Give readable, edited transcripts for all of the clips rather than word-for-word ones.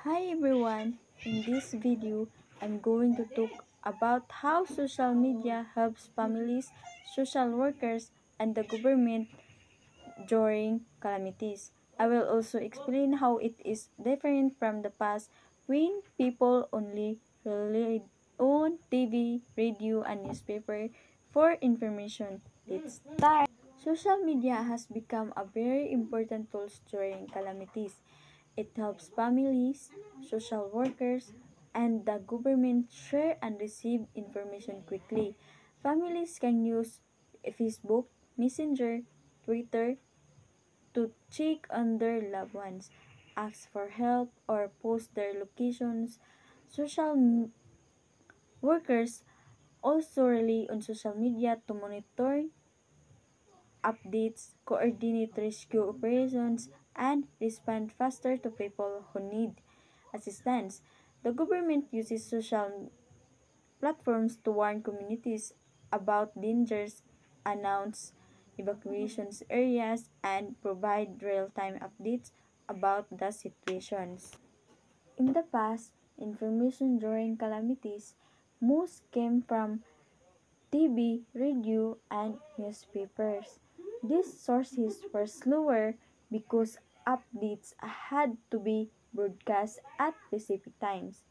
Hi everyone! In this video, I'm going to talk about how social media helps families, social workers, and the government during calamities. I will also explain how it is different from the past when people only relied on TV, radio, and newspaper for information. Let's start! Social media has become a very important tool during calamities. It helps families, social workers, and the government share and receive information quickly. Families can use Facebook, Messenger, Twitter to check on their loved ones, ask for help, or post their locations. Workers also rely on social media to monitor updates, coordinate rescue operations, and respond faster to people who need assistance. The government uses social platforms to warn communities about dangers, announce evacuations areas, and provide real-time updates about the situations. In the past, information during calamities most came from TV, radio, and newspapers. These sources were slower because updates had to be broadcast at specific times.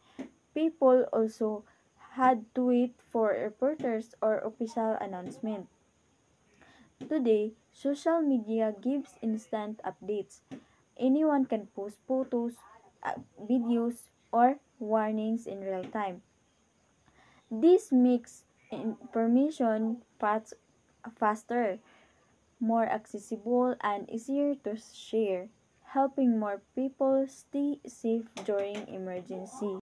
People also had to wait for reporters or official announcement. Today, social media gives instant updates. Anyone can post photos, videos, or warnings in real time. This makes information faster, more accessible, and easier to share, helping more people stay safe during emergency.